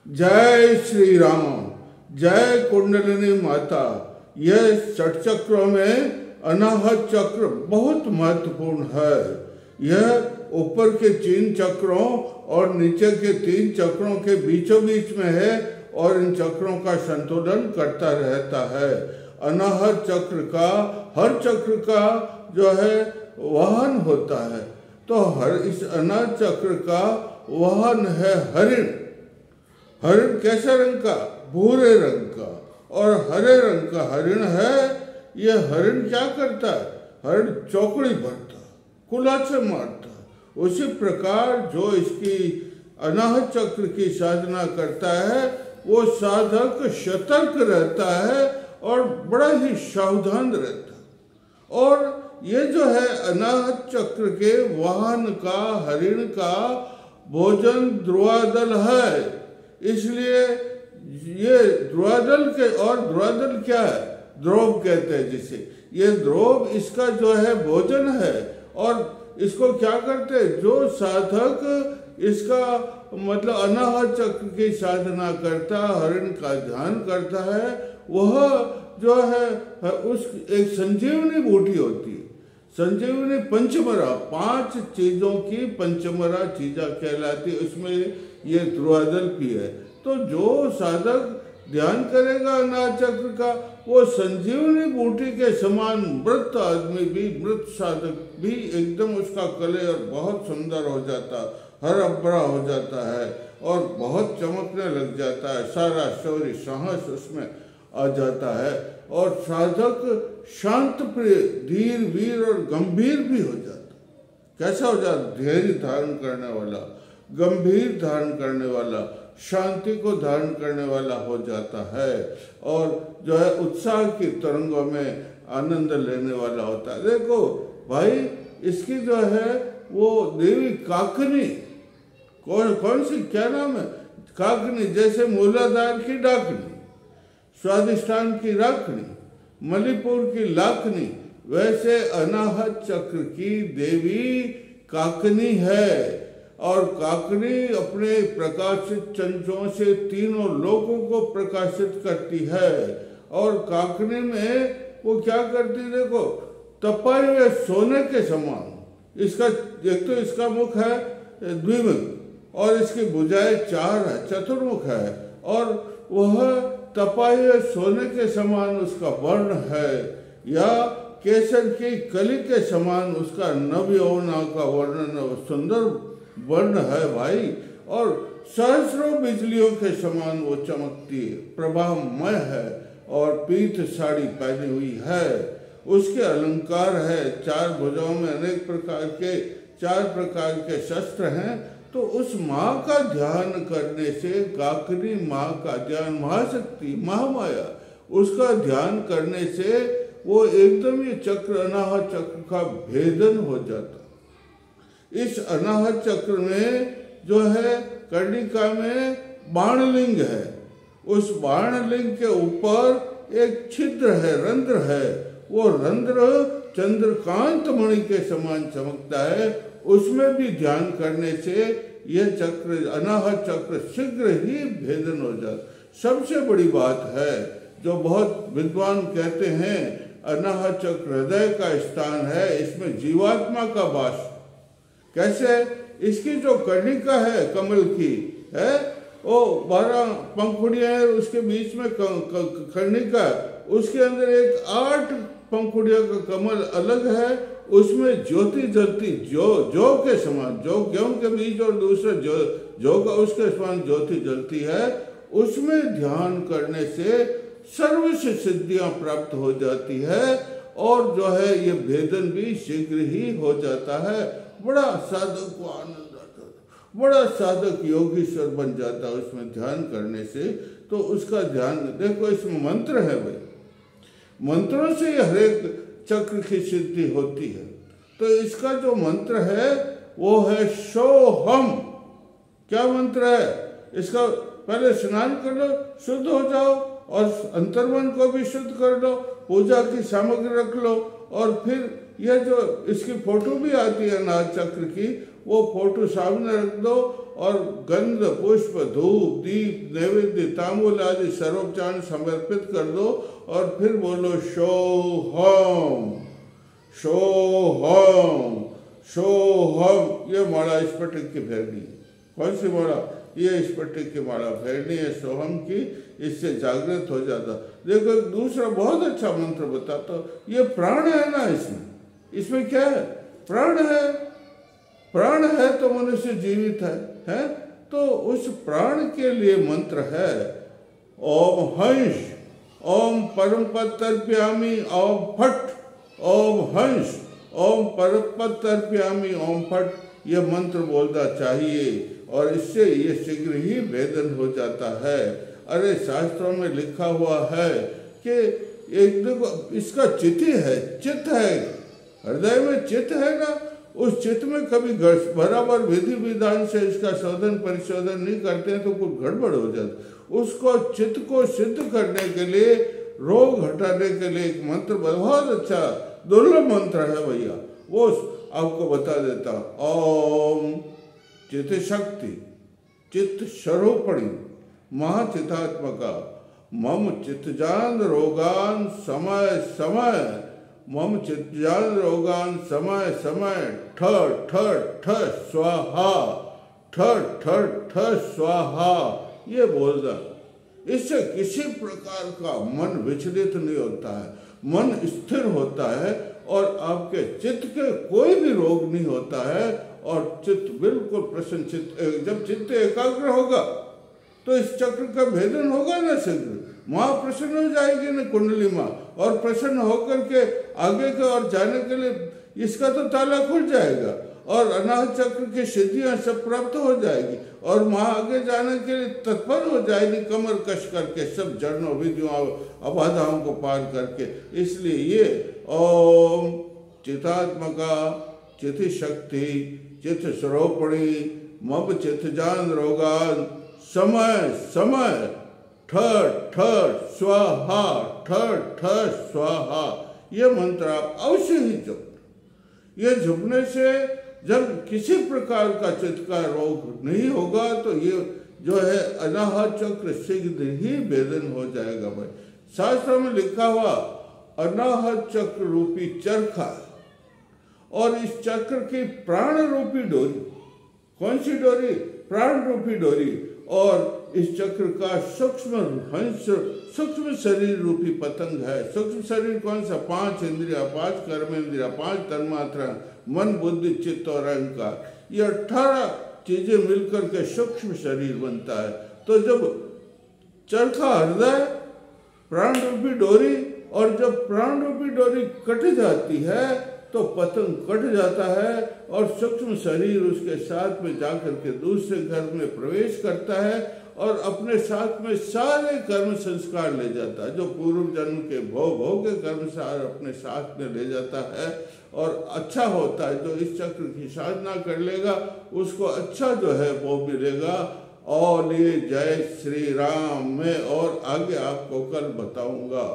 जय श्री राम, जय कुंडलिनी माता। यह षट चक्रों में अनाहत चक्र बहुत महत्वपूर्ण है। यह ऊपर के 3 चक्रों और नीचे के 3 चक्रों के बीचों बीच में है और इन चक्रों का संतुलन करता रहता है। अनाहत चक्र का, हर चक्र का जो है वाहन होता है। तो इस अनाहत चक्र का वाहन है हरिण। हरिण कैसा रंग का? भूरे रंग का और हरे रंग का हरिण है। यह हरिण क्या करता है? हरिण चौकड़ी भरता, कुला से मारता। उसी प्रकार जो इसकी अनाहत चक्र की साधना करता है वो साधक सतर्क रहता है और बड़ा ही सावधान रहता है। और ये जो है अनाहत चक्र के वाहन का, हरिण का भोजन ध्रुवादल है। इसलिए ये ध्रुवादल के, और ध्रुवादल क्या है? द्रोव कहते हैं जिसे। ये द्रोव इसका जो है भोजन है। और इसको क्या करते हैं? जो साधक इसका मतलब अनाहत चक्र की साधना करता, हरिण का ध्यान करता है, वह जो है उस एक संजीवनी बूटी होती है। संजीवनी पंचमरा, 5 चीजों की पंचमरा चीजा कहलाती है। उसमें ये ध्रुवादल भी है। तो जो साधक ध्यान करेगा अनाहत चक्र का, वो संजीवनी बूटी के समान मृत आदमी भी, मृत साधक भी एकदम उसका कलेवर बहुत सुंदर हो जाता, हरा भरा हो जाता है और बहुत चमकने लग जाता है। सारा शौर्य साहस उसमें आ जाता है और साधक शांत प्रिय, धीर, वीर और गंभीर भी हो जाता। कैसा हो जाता? धैर्य धारण करने वाला, गंभीर धारण करने वाला, शांति को धारण करने वाला हो जाता है और जो है उत्साह की तरंगों में आनंद लेने वाला होता है। देखो भाई, इसकी जो है वो देवी काकनी, कौन सी, क्या नाम है? काकनी। जैसे मूलाधार की डाकनी, स्वादिष्ठान की राखनी, मणिपुर की लाखनी, वैसे अनाहत चक्र की देवी काकनी है। और काकनी अपने प्रकाशित चंचों से तीनों लोगों को प्रकाशित करती है। और काकनी में वो क्या करती है? देखो, तपाए हुए सोने के समान इसका, एक तो इसका मुख है द्विमुख और इसकी भुजाएं 4 है, चतुर्मुख है। और वह तपाए हुए सोने के समान उसका वर्ण है, या केसर की कली के समान उसका नवयौवना का वर्णन, सुंदर वर्ण है भाई। और सहस्रों बिजलियों के समान वो चमकती है, प्रभामय है और पीत साड़ी पहनी हुई है। उसके अलंकार है, 4 भुजाओं में अनेक प्रकार के 4 प्रकार के शस्त्र हैं। तो उस माँ का ध्यान करने से, काकनी माँ का ध्यान, महाशक्ति, महामाया, उसका ध्यान करने से वो एकदम ये चक्र, अनाहत चक्र का भेदन हो जाता। इस अनाहत चक्र में जो है कर्णिका में बाणलिंग है। उस बाणलिंग के ऊपर एक छिद्र है, रंध्र है। वो रंध्र चंद्रकांत मणि के समान चमकता है। उसमें भी ध्यान करने से यह चक्र, अनाहत चक्र शीघ्र ही भेदन हो जाता। सबसे बड़ी बात है जो बहुत विद्वान कहते हैं, अनाहत चक्र हृदय का स्थान है, इसमें जीवात्मा का वास। कैसे? इसकी जो कर्णिका है कमल की है, वो 12 पंखुड़ियां हैं, उसके बीच में कर्णिका, उसके अंदर एक 8 पंखुड़ियों का कमल अलग है। उसमें ज्योति जलती, जौ के समान, जौ गेहूं के बीज और दूसरे जौ का उसके समान ज्योति जलती है। उसमें ध्यान करने से सर्व सिद्धियां प्राप्त हो जाती है और जो है ये भेदन भी शीघ्र ही हो जाता है। बड़ा साधक को आनंद आता है, बड़ा साधक योगीश्वर बन जाता है उसमें ध्यान करने से। तो उसका ध्यान देखो, इसमें मंत्र है भाई, मंत्रों से हर एक चक्र की सिद्धि होती है। तो इसका जो मंत्र है वो है सोहम। क्या मंत्र है इसका? पहले स्नान कर लो, शुद्ध हो जाओ और अंतर्मन को भी शुद्ध कर लो, पूजा की सामग्री रख लो और फिर यह जो इसकी फोटो भी आती है अनाहत चक्र की, वो फोटो सामने रख दो और गंध पुष्प धूप दीप नैवेद्य तांबूल आदि सर्वोपचार समर्पित कर दो और फिर बोलो सोहम सोहम सोहम। ये माला इस पर टिक के फेरनी है। कौन सी माला? ये इस पर टिक के माला फेरनी है सोहम की, इससे जागृत हो जाता। देखो एक दूसरा बहुत अच्छा मंत्र बताता हूँ। ये प्राण है ना, इसमें क्या है? प्राण है। प्राण है तो मनुष्य जीवित है? तो उस प्राण के लिए मंत्र है ओम हंस ओम परम पद तर्पयामि ओम फट, ओम हंस ओम परम पद तर्पयामि ओम फट। यह मंत्र बोलना चाहिए और इससे ये शीघ्र ही वेदन हो जाता है। अरे शास्त्रों में लिखा हुआ है कि एक देखो इसका चिति है, चित्त है, हृदय में चित्त है ना, उस चित्त में कभी बराबर विधि विधान से इसका शोधन परिशोधन नहीं करते हैं तो कुछ गड़बड़ हो जाता। उसको चित्त को सिद्ध करने के लिए, रोग हटाने के लिए एक मंत्र बहुत अच्छा दुर्लभ मंत्र है भैया, वो आपको बता देता। ओम चित्त शक्ति चित्त स्वरूपणी महाचितात्मका मम चित्तजान रोगान समय समय, मम चित्तजान रोगान समय समय ठ ठ ठ स्वाहा, ठ ठ ठ स्वाहा। ये बोलना, इससे किसी प्रकार का मन विचलित नहीं होता है, मन स्थिर होता है और आपके चित्त के कोई भी रोग नहीं होता है और चित्त बिल्कुल प्रसन्न चित्त। जब चित्त एकाग्र होगा तो इस चक्र का भेदन होगा ना शीघ्र, माँ प्रसन्न हो जाएगी ना कुंडली माँ, और प्रसन्न होकर के आगे के और जाने के लिए इसका तो ताला खुल जाएगा और अनाहत चक्र की सिद्धियां सब प्राप्त हो जाएगी और माँ आगे जाने के लिए तत्पर हो जाएगी कमर कस करके, सब जड़ों विधियों अबाधाओं को पार करके। इसलिए ये ओम चितात्मका चिति शक्ति चित्त स्वरूपणी मम चित्तजान रोगान समय समय ठ ठ स्वाहा, ठ ठ स्वाहा। ये मंत्र आप अवश्य ही जप। ये जपने से जब किसी प्रकार का चित्त का रोग नहीं होगा तो ये जो है अनाहत चक्र शीघ्र ही भेदन हो जाएगा। भाई शास्त्रों में लिखा हुआ अनाहत चक्र रूपी चरखा और इस चक्र की प्राण रूपी डोरी, कौन सी डोरी? प्राण रूपी डोरी, और इस चक्र का सूक्ष्म हंस सूक्ष्म शरीर रूपी पतंग है। सूक्ष्म शरीर कौन सा? 5 इंद्रिया, 5 कर्मेंद्रिया, 5 तन्मात्रा, मन बुद्धि चित्त और अहंकार, ये 18 चीजें मिलकर के सूक्ष्म शरीर बनता है। तो जब चरखा हृदय प्राण रूपी डोरी, और जब प्राण रूपी डोरी कट जाती है तो पतंग कट जाता है और सूक्ष्म शरीर उसके साथ में जाकर के दूसरे घर में प्रवेश करता है और अपने साथ में सारे कर्म संस्कार ले जाता है, जो पूर्व जन्म के भोग के कर्म सार अपने साथ में ले जाता है और अच्छा होता है। जो इस चक्र की साधना कर लेगा उसको अच्छा जो है वो मिलेगा। और ये जय श्री राम। मैं और आगे आपको कल बताऊंगा।